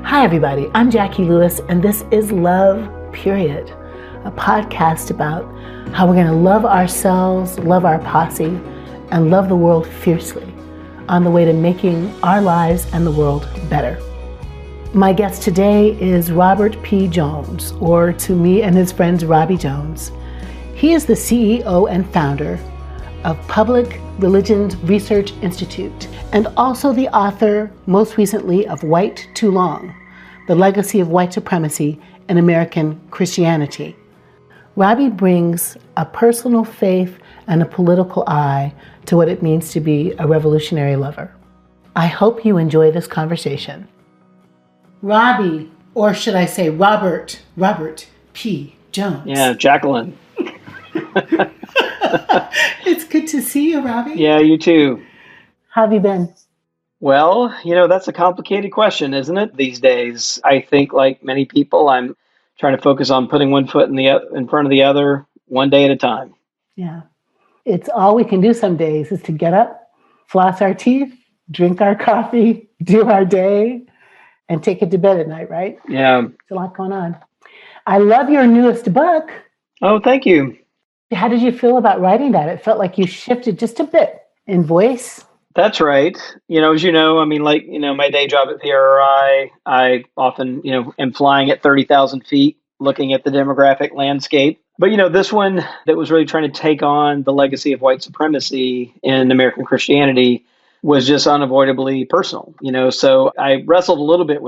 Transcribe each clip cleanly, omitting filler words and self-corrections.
Hi, everybody. I'm Jacqui Lewis, and this is Love, Period, a podcast about how we're going to love ourselves, love our posse, and love the world fiercely on the way to making our lives and the world better. My guest today is Robert P. Jones, or to me and his friends, Robbie Jones. He is the CEO and founder of Public Religions Research Institute, and also the author, most recently, of White Too Long, The Legacy of White Supremacy in American Christianity. Robbie brings a personal faith and a political eye to what it means to be a revolutionary lover. I hope you enjoy this conversation. Robbie, or should I say Robert P. Jones. Yeah, Jacqueline. It's good to see you, Robbie. Yeah, you too. How have you been? Well, that's a complicated question, isn't it, these days? I think, like many people, I'm trying to focus on putting one foot in front of the other, one day at a time. Yeah. It's all we can do some days is to get up, floss our teeth, drink our coffee, do our day, and take it to bed at night, right? Yeah. There's a lot going on. I love your newest book. Oh, thank you. How did you feel about writing that? It felt like you shifted just a bit in voice. That's right. As you know, my day job at PRI, I often, am flying at 30,000 feet, looking at the demographic landscape. But, this one that was really trying to take on the legacy of white supremacy in American Christianity was just unavoidably personal, so I wrestled a little bit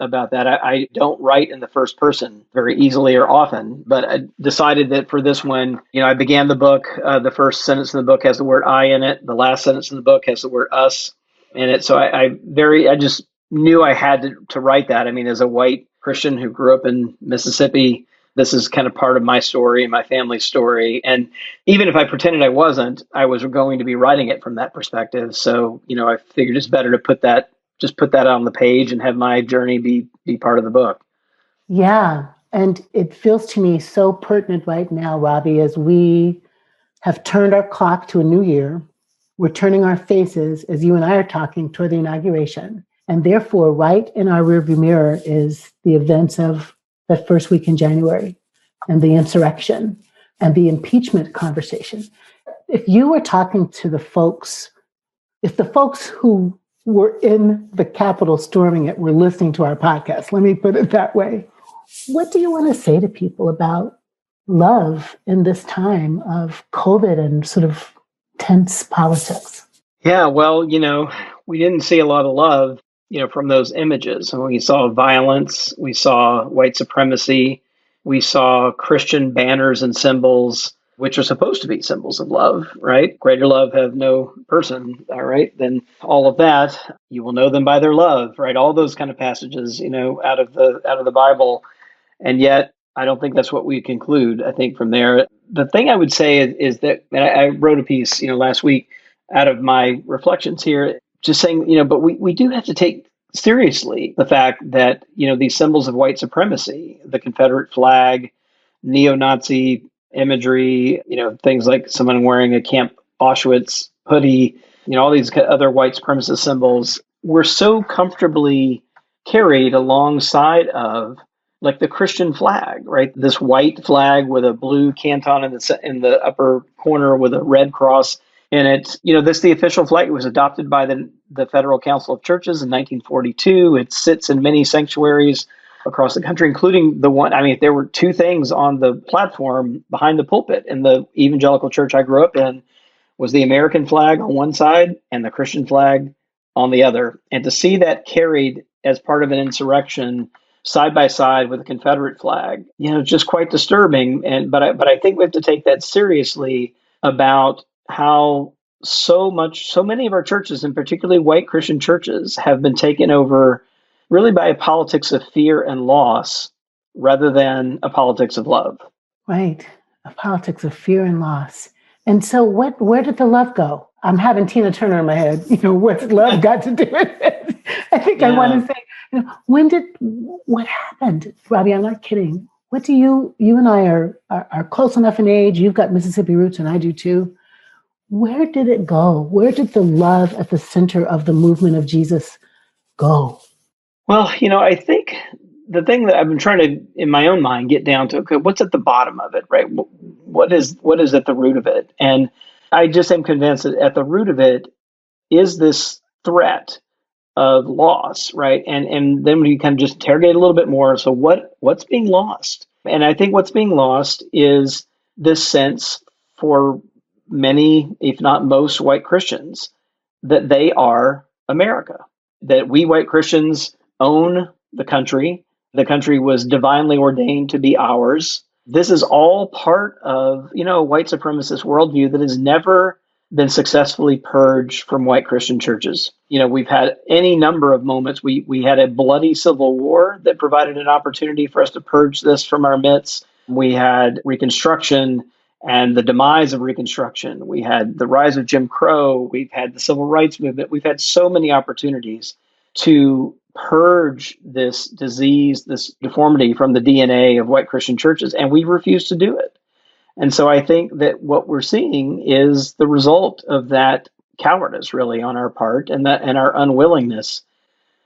about that. I don't write in the first person very easily or often, but I decided that for this one, I began the book. The first sentence in the book has the word I in it. The last sentence in the book has the word us in it. So I just knew I had to write that. I mean, as a white Christian who grew up in Mississippi, this is kind of part of my story and my family's story. And even if I pretended I wasn't, I was going to be writing it from that perspective. So, I figured it's better to put that on the page and have my journey be part of the book. Yeah. And it feels to me so pertinent right now, Robbie, as we have turned our clock to a new year. We're turning our faces, as you and I are talking, toward the inauguration. And therefore, right in our rearview mirror is the events of that first week in January and the insurrection and the impeachment conversation. If you were talking to the folks who were in the Capitol storming it were listening to our podcast, let me put it that way, what do you want to say to people about love in this time of COVID and sort of tense politics? Yeah, well, we didn't see a lot of love from those images. And we saw violence, we saw white supremacy, we saw Christian banners and symbols, which are supposed to be symbols of love, right? Greater love have no person, all right? Then all of that, you will know them by their love, right? All those kind of passages, out of the Bible. And yet, I don't think that's what we conclude, I think, from there. The thing I would say is that, and I wrote a piece, last week out of my reflections here, just saying, but we do have to take seriously the fact that, these symbols of white supremacy, the Confederate flag, neo-Nazi imagery, things like someone wearing a Camp Auschwitz hoodie, all these other white supremacist symbols were so comfortably carried alongside of like the Christian flag, right? This white flag with a blue canton in the upper corner with a red cross in it. This is the official flag. It was adopted by the Federal Council of Churches in 1942. It sits in many sanctuaries across the country, including the one. I mean, there were two things on the platform behind the pulpit in the evangelical church I grew up in, was the American flag on one side and the Christian flag on the other. And to see that carried as part of an insurrection side by side with the Confederate flag, just quite disturbing. But I think we have to take that seriously about how so many of our churches, and particularly white Christian churches, have been taken over really by a politics of fear and loss rather than a politics of love. Right. A politics of fear and loss. And so where did the love go? I'm having Tina Turner in my head. What's love got to do with it? I think I want to say, what happened? Robbie, I'm not kidding. What do you and I are close enough in age. You've got Mississippi roots and I do too. Where did it go? Where did the love at the center of the movement of Jesus go? Well, I think the thing that I've been trying to, in my own mind, get down to, okay, what's at the bottom of it, right? What is at the root of it? And I just am convinced that at the root of it is this threat of loss, right? And then when you kind of just interrogate a little bit more, so what's being lost? And I think what's being lost is this sense for many, if not most, white Christians that they are America, that we white Christians own the country. The country was divinely ordained to be ours. This is all part of, a white supremacist worldview that has never been successfully purged from white Christian churches. We've had any number of moments. We had a bloody civil war that provided an opportunity for us to purge this from our midst. We had Reconstruction and the demise of Reconstruction. We had the rise of Jim Crow. We've had the civil rights movement. We've had so many opportunities to purge this disease, this deformity from the DNA of white Christian churches, and we refuse to do it. And so I think that what we're seeing is the result of that cowardice, really, on our part, and our unwillingness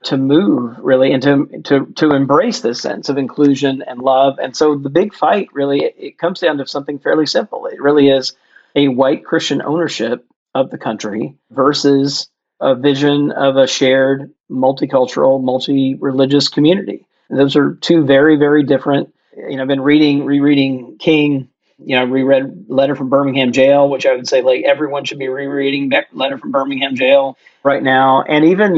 to move, really, and to embrace this sense of inclusion and love. And so the big fight, really, it comes down to something fairly simple. It really is a white Christian ownership of the country versus a vision of a shared multicultural, multi-religious community. And those are two very, very different. I've been rereading King. I reread Letter from Birmingham Jail, which I would say like everyone should be rereading Letter from Birmingham Jail right now. And even,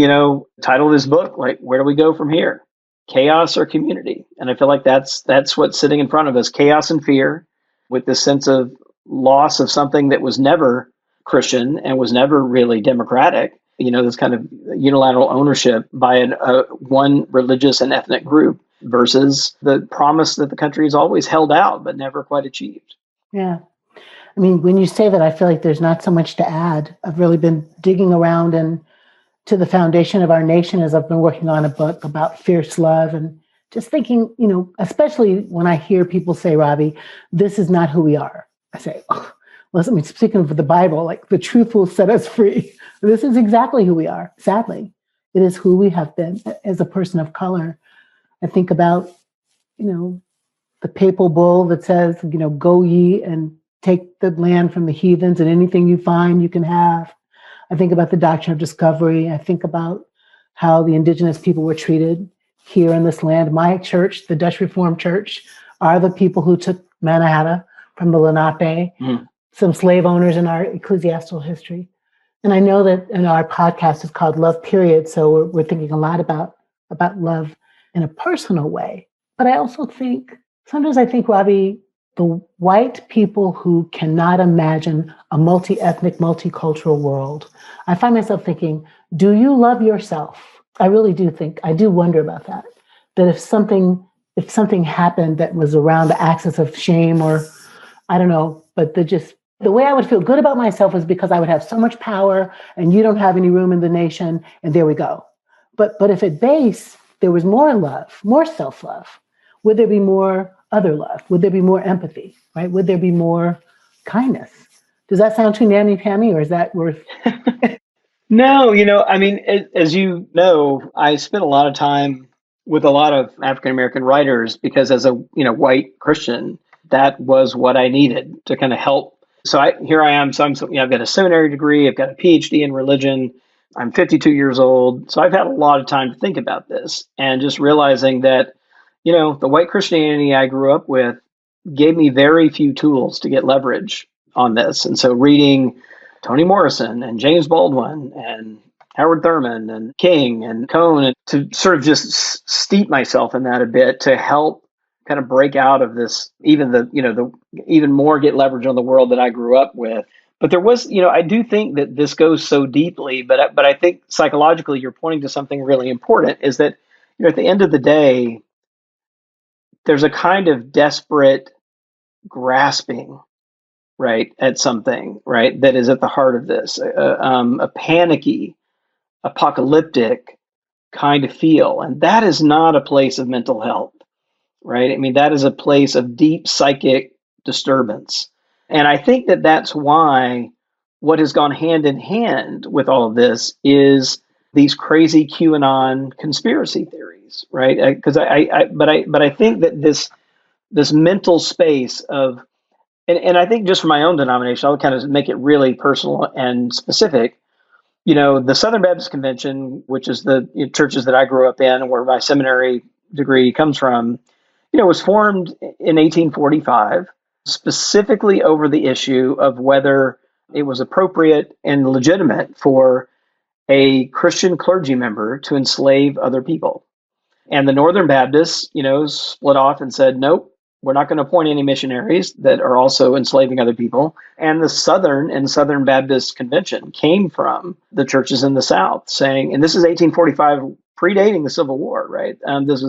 title of this book, like, where do we go from here? Chaos or community? And I feel like that's what's sitting in front of us, chaos and fear, with this sense of loss of something that was never Christian and was never really democratic. This kind of unilateral ownership by one religious and ethnic group versus the promise that the country has always held out but never quite achieved. Yeah. I mean, when you say that, I feel like there's not so much to add. I've really been digging around and to the foundation of our nation as I've been working on a book about fierce love and just thinking, especially when I hear people say, Robbie, this is not who we are. I say, oh, well, I mean, speaking of the Bible, like the truth will set us free. This is exactly who we are. Sadly, it is who we have been as a person of color. I think about, the papal bull that says, go ye and take the land from the heathens, and anything you find you can have. I think about the doctrine of discovery. I think about how the indigenous people were treated here in this land. My church, the Dutch Reformed Church, are the people who took Mannahatta from the Lenape, some slave owners in our ecclesiastical history. And I know that our podcast is called Love Period, so we're thinking a lot about love in a personal way. But I also think, sometimes I think, Robbie, the white people who cannot imagine a multi-ethnic, multicultural world, I find myself thinking, do you love yourself? I really do think, I do wonder about that. That if something happened that was around the axis of shame, or I don't know, but the way I would feel good about myself is because I would have so much power and you don't have any room in the nation, and there we go. But if at base there was more love, more self-love, would there be more other love? Would there be more empathy, right? Would there be more kindness? Does that sound too namby-pamby, or is that worth? No, I mean, as you know, I spent a lot of time with a lot of African-American writers because as a, white Christian, that was what I needed to kind of help. So here I am. So I've got a seminary degree. I've got a Ph.D. in religion. I'm 52 years old. So I've had a lot of time to think about this and just realizing that, the white Christianity I grew up with gave me very few tools to get leverage on this. And so reading Toni Morrison and James Baldwin and Howard Thurman and King and Cone, and to sort of just steep myself in that a bit to help kind of break out of this, even even more get leverage on the world that I grew up with. But there was, I do think that this goes so deeply, but I think psychologically you're pointing to something really important, is that, at the end of the day, there's a kind of desperate grasping, right, at something, right, that is at the heart of this, a panicky, apocalyptic kind of feel. And that is not a place of mental health, right? I mean, that is a place of deep psychic disturbance. And I think that that's why what has gone hand in hand with all of this is these crazy QAnon conspiracy theories. missionaries, right? Because but I think that this mental space of, and I think just for my own denomination, I'll kind of make it really personal and specific. The Southern Baptist Convention, which is the churches that I grew up in and where my seminary degree comes from, was formed in 1845 specifically over the issue of whether it was appropriate and legitimate for a Christian clergy member to enslave other people. And the Northern Baptists, split off and said, nope, we're not going to appoint any missionaries that are also enslaving other people. And the Southern Baptist Convention came from the churches in the South saying, and this is 1845, predating the Civil War, right? This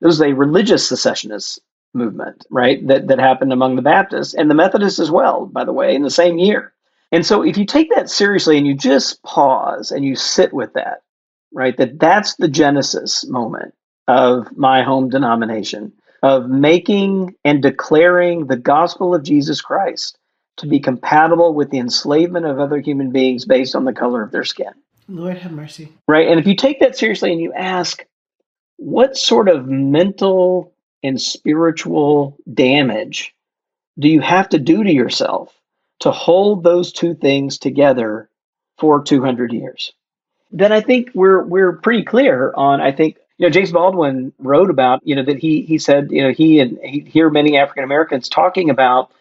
was a religious secessionist movement, right? That happened among the Baptists and the Methodists as well, by the way, in the same year. And so if you take that seriously and you just pause and you sit with that, right, that's the genesis moment of my home denomination, of making and declaring the gospel of Jesus Christ to be compatible with the enslavement of other human beings based on the color of their skin. Lord have mercy. Right. And if you take that seriously and you ask, what sort of mental and spiritual damage do you have to do to yourself to hold those two things together for 200 years? Then I think we're pretty clear on, I think, James Baldwin wrote about, that he said, he'd hear many African Americans talking about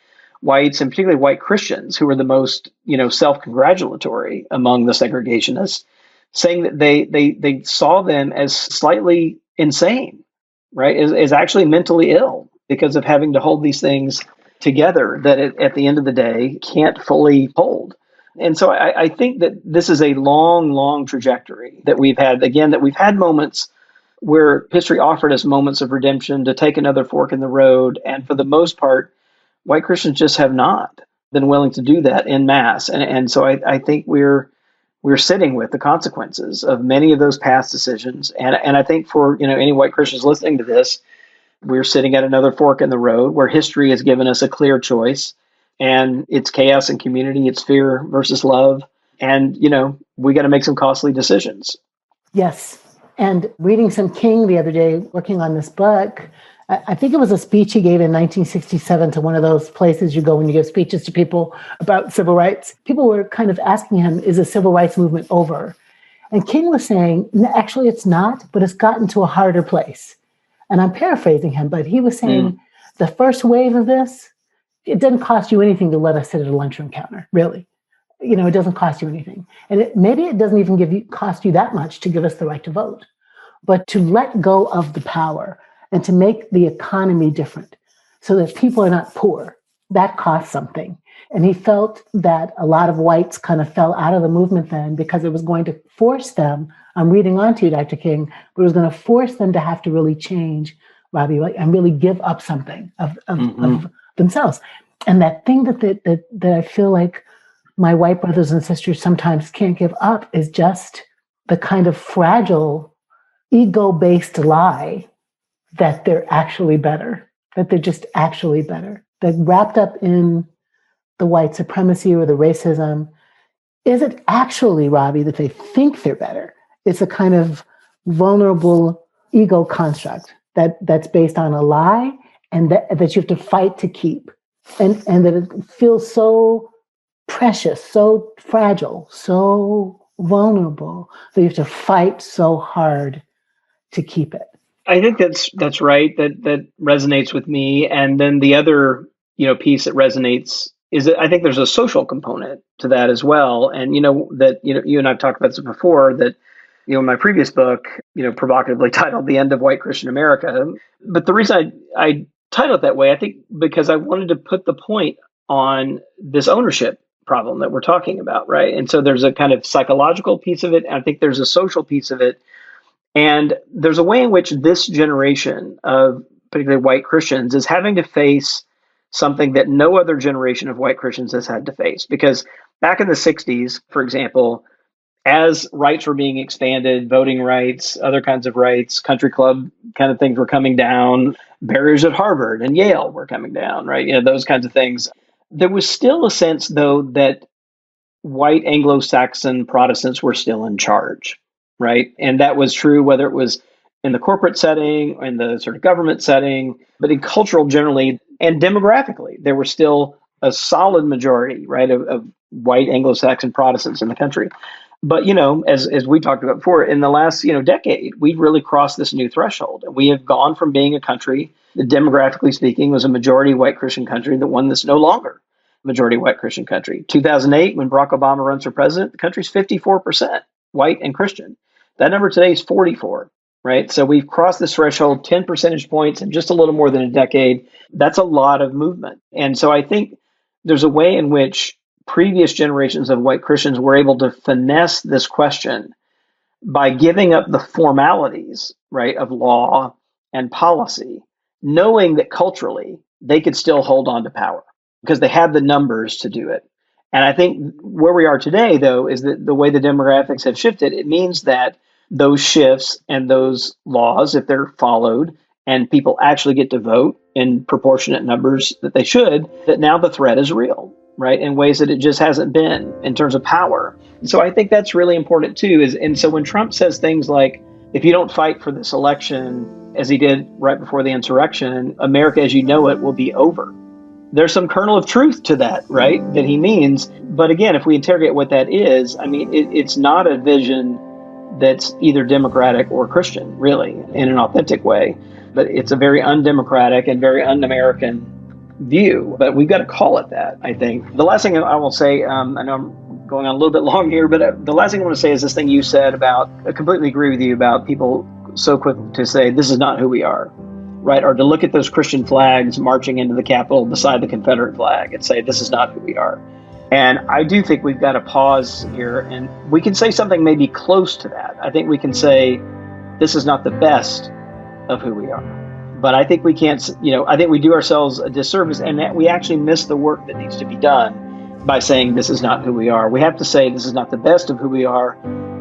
whites, and particularly white Christians, who were the most, self-congratulatory among the segregationists, saying that they saw them as slightly insane, right? As actually mentally ill because of having to hold these things together that at the end of the day can't fully hold. And so I think that this is a long, long trajectory that we've had moments where history offered us moments of redemption to take another fork in the road. And for the most part, white Christians just have not been willing to do that en masse. And so I think we're sitting with the consequences of many of those past decisions. And I think for any white Christians listening to this, we're sitting at another fork in the road where history has given us a clear choice. And it's chaos and community, it's fear versus love. And, we got to make some costly decisions. Yes. And reading some King the other day, working on this book, I think it was a speech he gave in 1967 to one of those places you go when you give speeches to people about civil rights. People were kind of asking him, is the civil rights movement over? And King was saying, actually, it's not, but it's gotten to a harder place. And I'm paraphrasing him, but he was saying the first wave of this, it doesn't cost you anything to let us sit at a lunchroom counter, really. It doesn't cost you anything. And maybe it doesn't even cost you that much to give us the right to vote. But to let go of the power and to make the economy different so that people are not poor, that costs something. And he felt that a lot of whites kind of fell out of the movement then because it was going to force them, I'm reading on to you, Dr. King, but it was going to force them to have to really change, Robbie, and really give up something of themselves. And that thing that I feel like my white brothers and sisters sometimes can't give up is just the kind of fragile, ego-based lie that they're actually better, that they're just actually better. That wrapped up in the white supremacy or the racism, is it actually, Robbie, that they think they're better? It's a kind of vulnerable ego construct that's based on a lie and that you have to fight to keep. And that it feels so precious, so fragile, so vulnerable that you have to fight so hard to keep it. I think that's right. That resonates with me. And then the other, piece that resonates is that I think there's a social component to that as well. And, you and I've talked about this before, that, in my previous book, provocatively titled The End of White Christian America. But the reason I titled it that way, I think because I wanted to put the point on this ownership problem that we're talking about, right? And so there's a kind of psychological piece of it. And I think there's a social piece of it. And there's a way in which this generation of particularly white Christians is having to face something that no other generation of white Christians has had to face. Because back in the 60s, for example, as rights were being expanded, voting rights, other kinds of rights, country club kind of things were coming down, barriers at Harvard and Yale were coming down, right? Those kinds of things. There was still a sense, though, that white Anglo-Saxon Protestants were still in charge, right? And that was true whether it was in the corporate setting, in the sort of government setting, but in cultural generally and demographically, there were still a solid majority, right, of white Anglo-Saxon Protestants in the country. But, as we talked about before, in the last, decade, we've really crossed this new threshold. We have gone from being a country that, demographically speaking, was a majority white Christian country to one that's no longer a majority white Christian country. 2008, when Barack Obama runs for president, the country's 54% white and Christian. That number today is 44, right? So we've crossed this threshold 10 percentage points in just a little more than a decade. That's a lot of movement. And so I think there's a way in which previous generations of white Christians were able to finesse this question by giving up the formalities, right, of law and policy, knowing that culturally they could still hold on to power because they had the numbers to do it. And I think where we are today, though, is that the way the demographics have shifted, it means that those shifts and those laws, if they're followed and people actually get to vote in proportionate numbers that they should, that now the threat is real, right, in ways that it just hasn't been in terms of power. So I think that's really important too. And so when Trump says things like, if you don't fight for this election, as he did right before the insurrection, America as you know it will be over. There's some kernel of truth to that, right, that he means. But again, if we interrogate what that is, I mean, it's not a vision that's either democratic or Christian, really, in an authentic way. But it's a very undemocratic and very un-American view. But we've got to call it that, I think. The last thing I will say, I know I'm going on a little bit long here, but the last thing I want to say is this thing you said about, I completely agree with you about people so quick to say, this is not who we are, right? Or to look at those Christian flags marching into the Capitol beside the Confederate flag and say, this is not who we are. And I do think we've got to pause here, and we can say something maybe close to that. I think we can say, this is not the best of who we are. But I think we can't, I think we do ourselves a disservice, and that we actually miss the work that needs to be done by saying this is not who we are. We have to say this is not the best of who we are,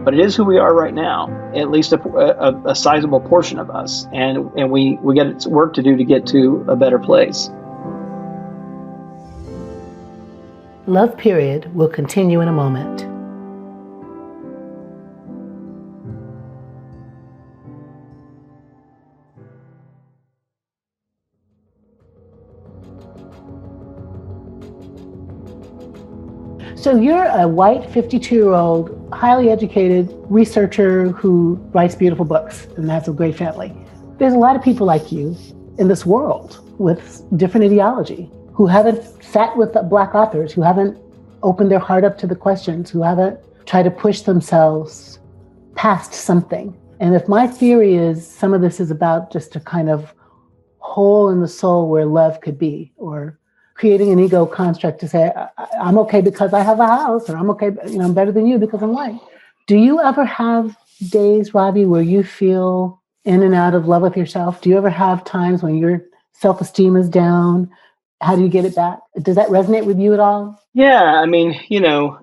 but it is who we are right now, at least a sizable portion of us. And we got work to do to get to a better place. Love Period will continue in a moment. So you're a white 52-year-old, highly educated researcher who writes beautiful books and has a great family. There's a lot of people like you in this world with different ideology who haven't sat with the Black authors, who haven't opened their heart up to the questions, who haven't tried to push themselves past something. And if my theory is some of this is about just a kind of hole in the soul where love could be, or creating an ego construct to say, I'm okay because I have a house, or I'm okay, I'm better than you because I'm white. Do you ever have days, Robbie, where you feel in and out of love with yourself? Do you ever have times when your self-esteem is down? How do you get it back? Does that resonate with you at all? Yeah, I mean,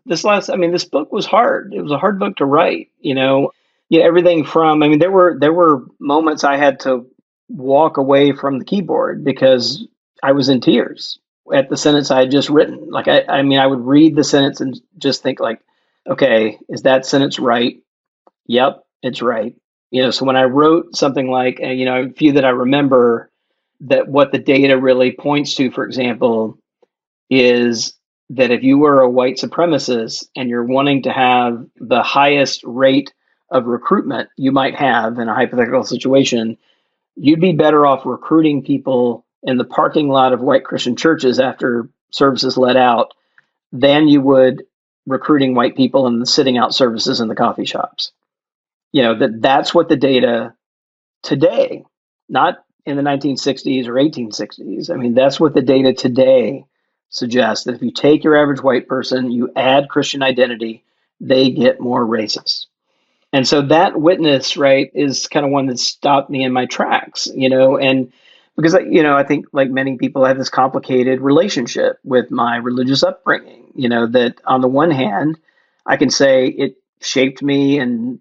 this book was hard. It was a hard book to write, everything from, there were moments I had to walk away from the keyboard because I was in tears at the sentence I had just written. Like, I would read the sentence and just think like, okay, is that sentence right? Yep, it's right. So when I wrote something like, a few that I remember, that what the data really points to, for example, is that if you were a white supremacist and you're wanting to have the highest rate of recruitment you might have in a hypothetical situation, you'd be better off recruiting people in the parking lot of white Christian churches after services let out than you would recruiting white people in the sitting out services in the coffee shops. That's what the data today, not in the 1960s or 1860s. That's what the data today suggests, that if you take your average white person, you add Christian identity, they get more racist. And so that witness, right, is kind of one that stopped me in my tracks, and because, I think like many people, I have this complicated relationship with my religious upbringing, that on the one hand, I can say it shaped me and,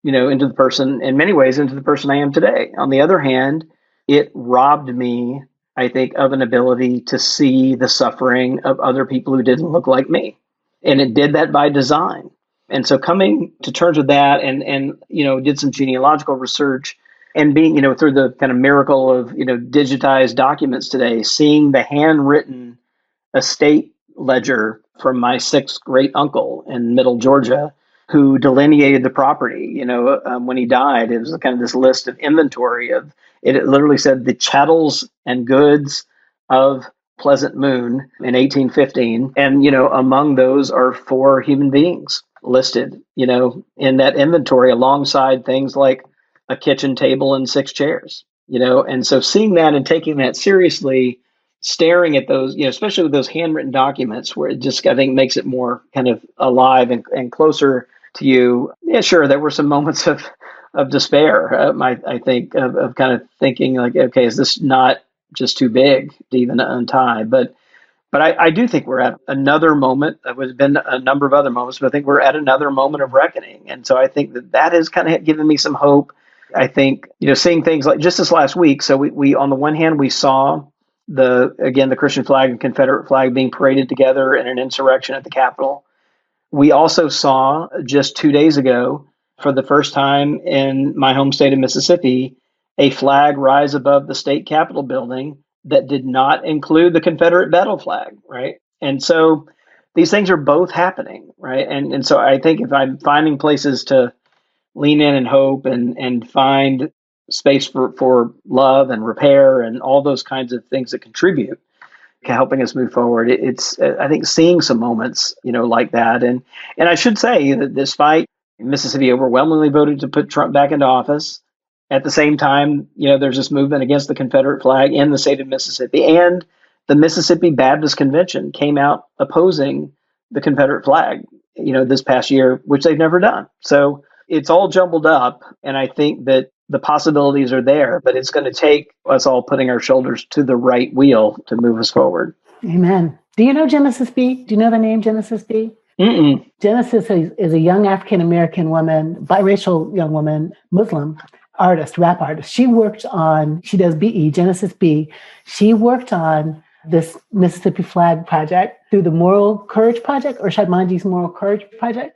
into the person, in many ways, into the person I am today. On the other hand, it robbed me, I think, of an ability to see the suffering of other people who didn't look like me. And it did that by design. And so coming to terms with that and did some genealogical research And being, through the kind of miracle of, digitized documents today, seeing the handwritten estate ledger from my sixth great uncle in Middle Georgia, who delineated the property. When he died, it was kind of this list of inventory of it. It literally said the chattels and goods of Pleasant Moon in 1815, and among those are 4 human beings listed. In that inventory, alongside things like a kitchen table and 6 chairs. And so seeing that and taking that seriously, staring at those, especially with those handwritten documents, where it just, I think, makes it more kind of alive and closer to you. Yeah, sure, there were some moments of despair. I think of kind of thinking like, okay, is this not just too big to even untie? But I do think we're at another moment. There's been a number of other moments, but I think we're at another moment of reckoning. And so I think that has kind of given me some hope. I think, seeing things like just this last week. So we on the one hand, we saw the Christian flag and Confederate flag being paraded together in an insurrection at the Capitol. We also saw just 2 days ago, for the first time in my home state of Mississippi, a flag rise above the state Capitol building that did not include the Confederate battle flag, right? And so these things are both happening, right? And so I think if I'm finding places to lean in and hope and find space for love and repair and all those kinds of things that contribute to helping us move forward, it's I think seeing some moments, like that. And I should say that despite Mississippi overwhelmingly voted to put Trump back into office, at the same time, there's this movement against the Confederate flag in the state of Mississippi, and the Mississippi Baptist Convention came out opposing the Confederate flag, this past year, which they've never done. So it's all jumbled up, and I think that the possibilities are there, but it's going to take us all putting our shoulders to the right wheel to move us forward. Amen. Do you know Genesis B? Do you know the name Genesis B? Mm-mm. Genesis is a young African-American woman, biracial young woman, Muslim artist, rap artist. She does BE, Genesis B. She worked on this Mississippi flag project through the Moral Courage Project, or Shadmanji's Moral Courage Project.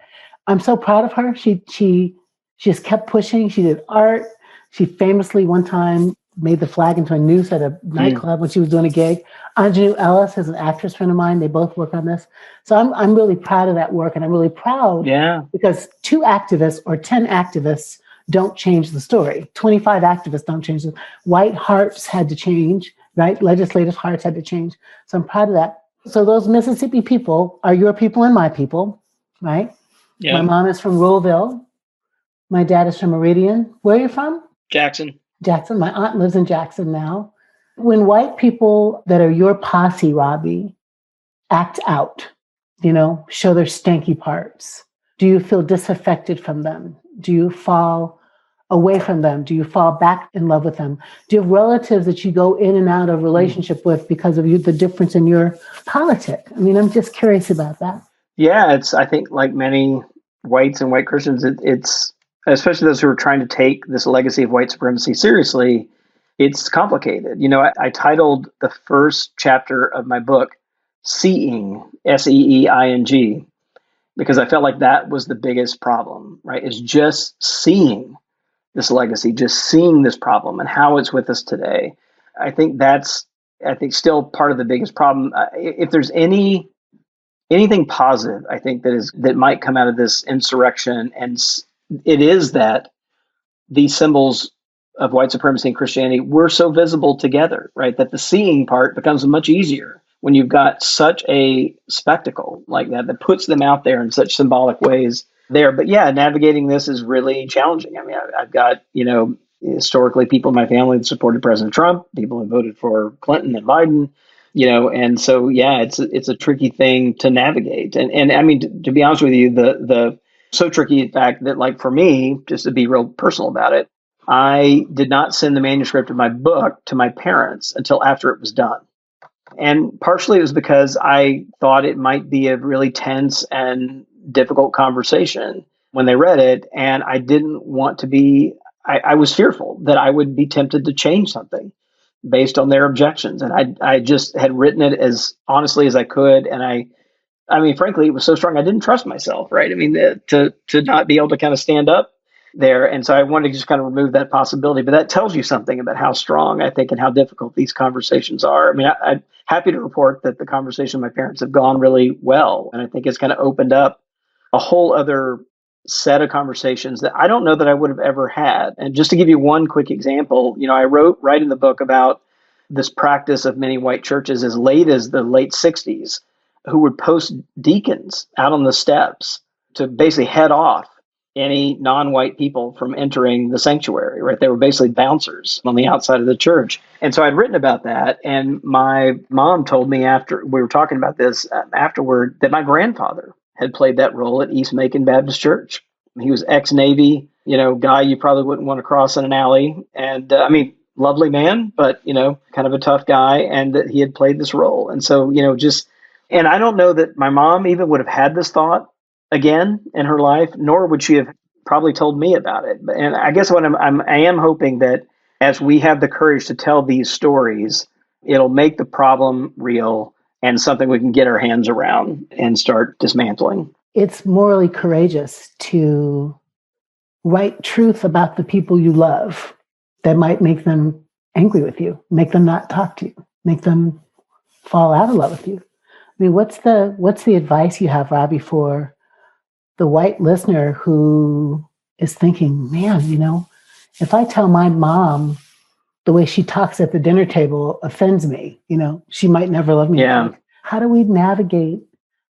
I'm so proud of her. She just kept pushing. She did art. She famously one time made the flag into a noose at a nightclub when she was doing a gig. Anjanou Ellis is an actress friend of mine. They both work on this. So I'm really proud of that work. And I'm really proud because 2 activists or 10 activists don't change the story. 25 activists don't change it. White hearts had to change, right? Legislative hearts had to change. So I'm proud of that. So those Mississippi people are your people and my people, right? Yeah. My mom is from Rollville. My dad is from Meridian. Where are you from? Jackson. My aunt lives in Jackson now. When white people that are your posse, Robbie, act out, show their stanky parts, do you feel disaffected from them? Do you fall away from them? Do you fall back in love with them? Do you have relatives that you go in and out of relationship with because of the difference in your politic? I mean, I'm just curious about that. Yeah, I think like many whites and white Christians, it's especially those who are trying to take this legacy of white supremacy seriously, it's complicated. I titled the first chapter of my book, Seeing, Seeing, because I felt like that was the biggest problem, right? Is just seeing this legacy, just seeing this problem and how it's with us today. I think that's still part of the biggest problem. If there's anything positive, I think that might come out of this insurrection, and it is that these symbols of white supremacy and Christianity were so visible together, right? That the seeing part becomes much easier when you've got such a spectacle like that puts them out there in such symbolic ways there. But yeah, navigating this is really challenging. I mean, I've got, historically people in my family that supported President Trump, people who voted for Clinton and Biden, and so, yeah, it's a tricky thing to navigate. And I mean, to be honest with you, the so tricky, in fact, that like for me, just to be real personal about it, I did not send the manuscript of my book to my parents until after it was done. And partially it was because I thought it might be a really tense and difficult conversation when they read it. And I didn't want to be, I was fearful that I would be tempted to change something based on their objections. And I just had written it as honestly as I could. And I mean, frankly, it was so strong, I didn't trust myself, right? I mean, to not be able to kind of stand up there. And so I wanted to just kind of remove that possibility. But that tells you something about how strong I think and how difficult these conversations are. I mean, I'm happy to report that the conversation with my parents have gone really well. And I think it's kind of opened up a whole other set of conversations that I don't know that I would have ever had. And just to give you one quick example, I write in the book about this practice of many white churches as late as the late 60s who would post deacons out on the steps to basically head off any non-white people from entering the sanctuary, right? They were basically bouncers on the outside of the church. And so I'd written about that. And my mom told me after we were talking about this afterward that my grandfather had played that role at East Macon Baptist Church. He was ex-Navy, guy you probably wouldn't want to cross in an alley. And lovely man, but, kind of a tough guy. And that he had played this role. And so, and I don't know that my mom even would have had this thought again in her life, nor would she have probably told me about it. And I guess what I am hoping that as we have the courage to tell these stories, it'll make the problem real and something we can get our hands around and start dismantling. It's morally courageous to write truth about the people you love that might make them angry with you, make them not talk to you, make them fall out of love with you. I mean, what's the advice you have, Robbie, for the white listener who is thinking, man, if I tell my mom the way she talks at the dinner table offends me, she might never love me. Yeah. How do we navigate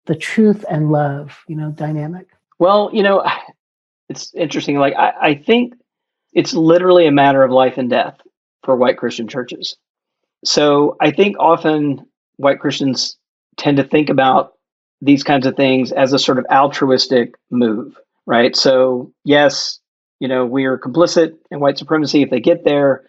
the truth and love, dynamic? Well, it's interesting. Like, I think it's literally a matter of life and death for white Christian churches. So I think often white Christians tend to think about these kinds of things as a sort of altruistic move, right? So yes, we are complicit in white supremacy if they get there.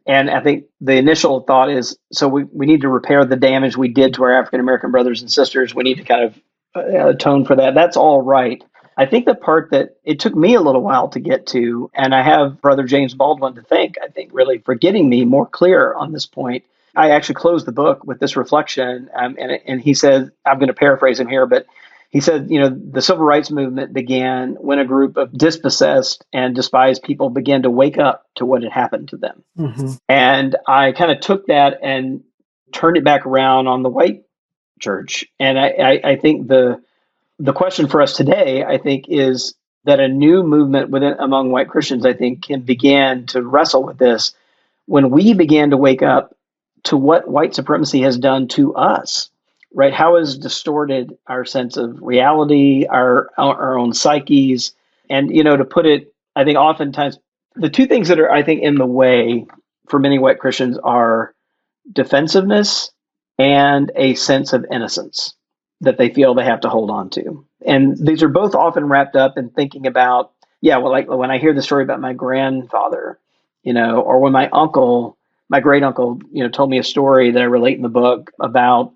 And I think the initial thought is, so we need to repair the damage we did to our African-American brothers and sisters. We need to kind of atone for that. That's all right. I think the part that it took me a little while to get to, and I have Brother James Baldwin to thank, I think, really for getting me more clear on this point. I actually closed the book with this reflection, and he said, I'm going to paraphrase him here, but he said, the civil rights movement began when a group of dispossessed and despised people began to wake up to what had happened to them. Mm-hmm. And I kind of took that and turned it back around on the white church. And I think the question for us today, I think, is that a new movement among white Christians, I think, can begin to wrestle with this when we began to wake up to what white supremacy has done to us, right? How has distorted our sense of reality, our own psyches. And, to put it, I think oftentimes the two things that are, I think, in the way for many white Christians are defensiveness and a sense of innocence that they feel they have to hold on to. And these are both often wrapped up in thinking about, like when I hear the story about my grandfather, or when my great uncle, told me a story that I relate in the book about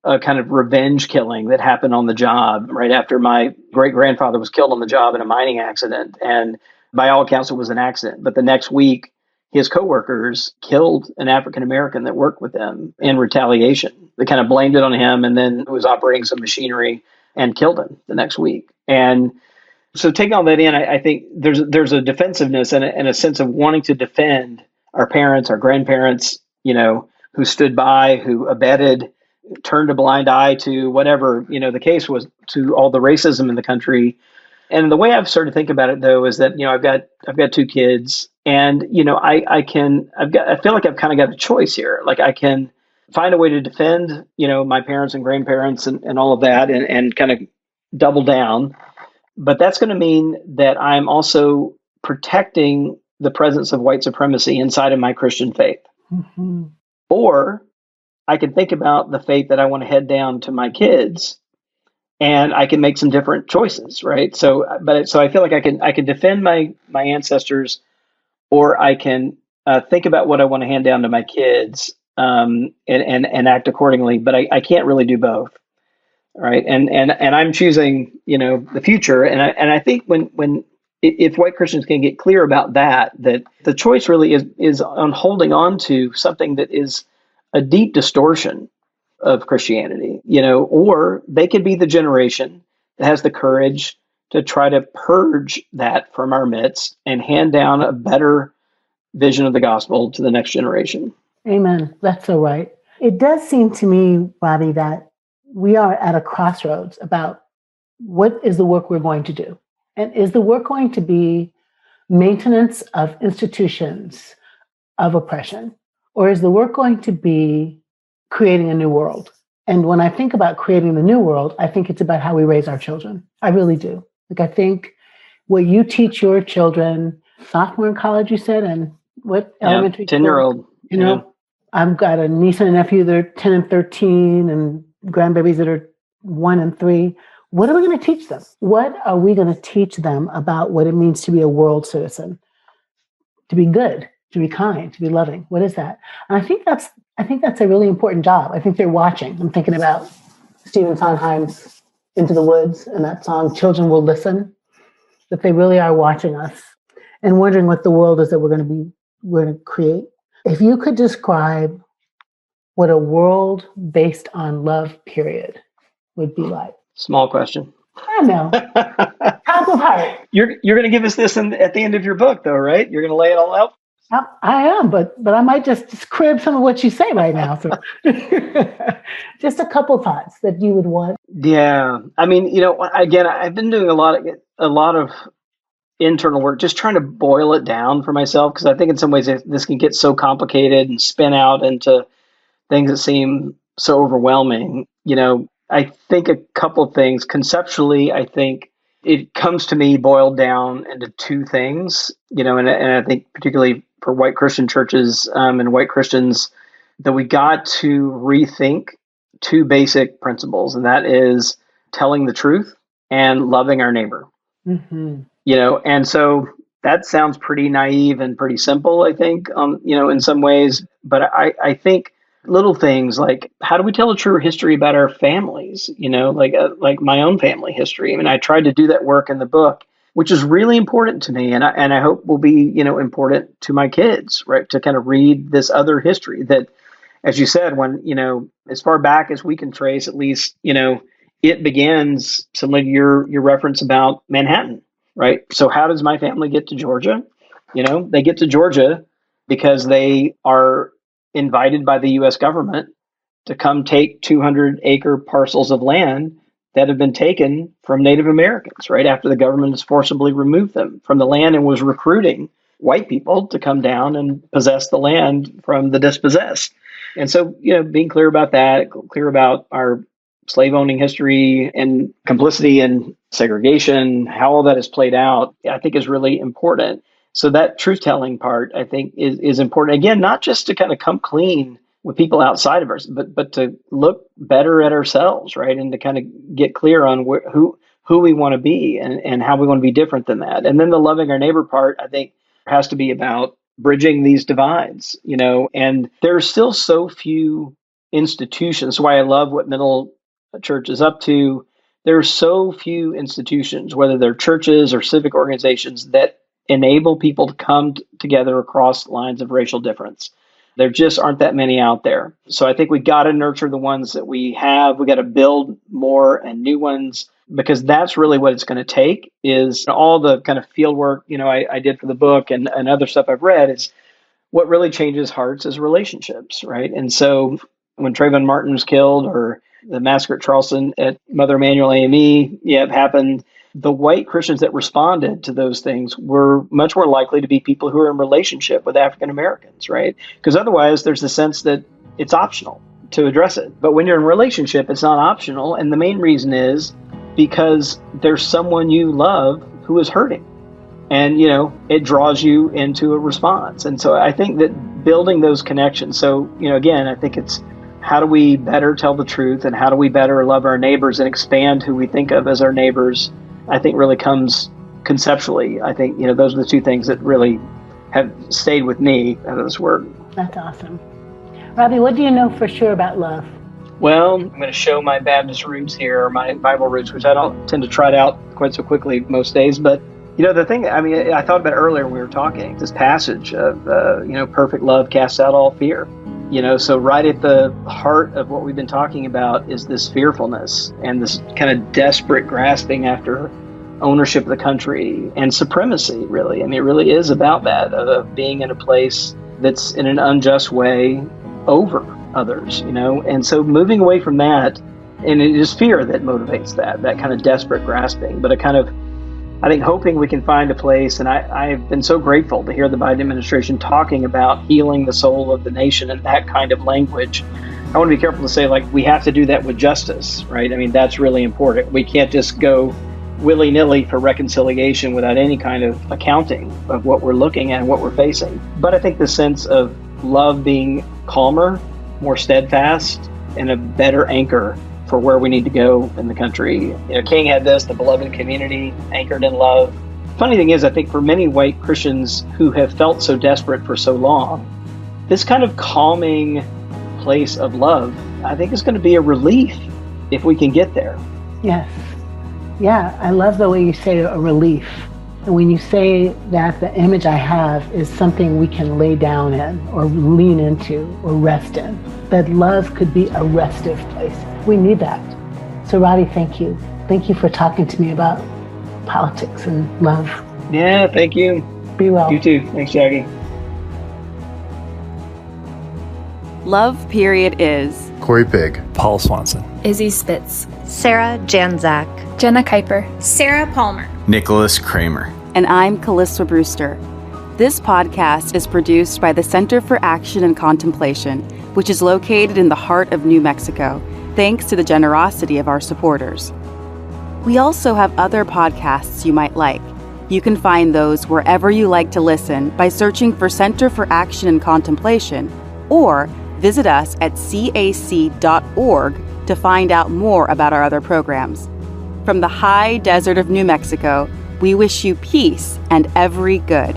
a kind of revenge killing that happened on the job right after my great grandfather was killed on the job in a mining accident. And by all accounts, it was an accident. But the next week, his coworkers killed an African American that worked with them in retaliation. They kind of blamed it on him and then was operating some machinery and killed him the next week. And so taking all that in, I think there's a defensiveness and a sense of wanting to defend our parents, our grandparents, who stood by, who abetted, turned a blind eye to whatever, the case was, to all the racism in the country. And the way I've started to think about it, though, is that, I've got two kids and, I feel like I've kind of got a choice here. Like I can find a way to defend, my parents and grandparents and all of that and kind of double down. But that's going to mean that I'm also protecting the presence of white supremacy inside of my Christian faith. Mm-hmm. Or I can think about the faith that I want to head down to my kids, and I can make some different choices, right? So I feel like I can defend my ancestors, or I can think about what I want to hand down to my kids, and act accordingly. But I can't really do both, right? And I'm choosing, the future. And I think if white Christians can get clear about that the choice really is on holding on to something that is a deep distortion of Christianity, or they could be the generation that has the courage to try to purge that from our midst and hand down a better vision of the gospel to the next generation. Amen. That's so right. It does seem to me, Bobby, that we are at a crossroads about what is the work we're going to do. And is the work going to be maintenance of institutions of oppression? Or is the work going to be creating a new world? And when I think about creating the new world, I think it's about how we raise our children. I really do. Like, I think what you teach your children, sophomore in college, you said, and what elementary 10-year-old. You know, I've got a niece and a nephew that are 10 and 13 and grandbabies that are 1 and 3. What are we going to teach them? What are we going to teach them about what it means to be a world citizen, to be good, to be kind, to be loving? What is that? And I think that's a really important job. I think they're watching. I'm thinking about Stephen Sondheim's Into the Woods and that song, Children Will Listen, that they really are watching us and wondering what the world is that we're going to create. If you could describe what a world based on love, period, would be like. Small question. I know. Top of heart. You're going to give us this at the end of your book, though, right? You're going to lay it all out? I am, but I might just crib some of what you say right now. So just a couple thoughts that you would want. Yeah. I mean, again, I've been doing a lot of internal work, just trying to boil it down for myself, because I think in some ways this can get so complicated and spin out into things that seem so overwhelming. I think a couple things conceptually. I think it comes to me boiled down into two things, and I think particularly for white Christian churches and white Christians, that we got to rethink two basic principles, and that is telling the truth and loving our neighbor. Mm-hmm. And so that sounds pretty naive and pretty simple, I think, in some ways. But I think little things like, how do we tell a true history about our families? Like my own family history. I mean, I tried to do that work in the book, which is really important to me, and I hope will be important to my kids, right? To kind of read this other history that, as you said, when as far back as we can trace, at least it begins similar to your reference about Manhattan. Right. So how does my family get to Georgia? They get to Georgia because they are invited by the U.S. government to come take 200-acre parcels of land that have been taken from Native Americans, right, after the government has forcibly removed them from the land and was recruiting white people to come down and possess the land from the dispossessed. And so, being clear about that, clear about our slave owning history and complicity and segregation, how all that is played out, I think is really important. So that truth telling part, I think, is important. Again, not just to kind of come clean with people outside of us, but to look better at ourselves, right? And to kind of get clear on who we want to be and how we want to be different than that. And then the loving our neighbor part, I think, has to be about bridging these divides, and there are still so few institutions. That's why I love what Middle Church is up to. There are so few institutions, whether they're churches or civic organizations, that enable people to come together across lines of racial difference. There just aren't that many out there. So I think we got to nurture the ones that we have. We got to build more and new ones, because that's really what it's going to take, is all the kind of field work, I did for the book and other stuff I've read, is what really changes hearts is relationships, right? And so when Trayvon Martin was killed, or the massacre at Charleston at Mother Emanuel AME happened, the white Christians that responded to those things were much more likely to be people who are in relationship with African Americans, right? Because otherwise there's the sense that it's optional to address it. But when you're in a relationship, it's not optional. And the main reason is because there's someone you love who is hurting. And, it draws you into a response. And so I think that building those connections. So, again, I think it's, how do we better tell the truth, and how do we better love our neighbors and expand who we think of as our neighbors, I think really comes conceptually. I think, those are the two things that really have stayed with me out of this work. That's awesome. Robbie, what do you know for sure about love? Well, I'm going to show my Baptist roots here, my Bible roots, which I don't tend to trot out quite so quickly most days. But, the thing, I thought about earlier when we were talking, this passage of, perfect love casts out all fear. So right at the heart of what we've been talking about is this fearfulness and this kind of desperate grasping after ownership of the country and supremacy, really. I mean, it really is about that, of being in a place that's in an unjust way over others, And so moving away from that, and it is fear that motivates that kind of desperate grasping, but I think hoping we can find a place, and I've been so grateful to hear the Biden administration talking about healing the soul of the nation in that kind of language. I want to be careful to say, we have to do that with justice, right? I mean, that's really important. We can't just go willy-nilly for reconciliation without any kind of accounting of what we're looking at and what we're facing. But I think the sense of love being calmer, more steadfast, and a better anchor for where we need to go in the country. King had this, the beloved community anchored in love. Funny thing is, I think for many white Christians who have felt so desperate for so long, this kind of calming place of love, I think is going to be a relief if we can get there. Yes. Yeah, I love the way you say a relief. And when you say that the image I have is something we can lay down in or lean into or rest in, that love could be a restive place. We need that. So Roddy, thank you. Thank you for talking to me about politics and love. Yeah, thank you. Be well. You too. Thanks, Jacqui. Love Period is Corey Pig, Paul Swanson, Izzy Spitz, Sarah Janzak, Jenna Kuiper, Sarah Palmer, Nicholas Kramer, and I'm Calista Brewster. This podcast is produced by the Center for Action and Contemplation, which is located in the heart of New Mexico, thanks to the generosity of our supporters. We also have other podcasts you might like. You can find those wherever you like to listen by searching for Center for Action and Contemplation, or visit us at cac.org to find out more about our other programs. From the high desert of New Mexico, we wish you peace and every good.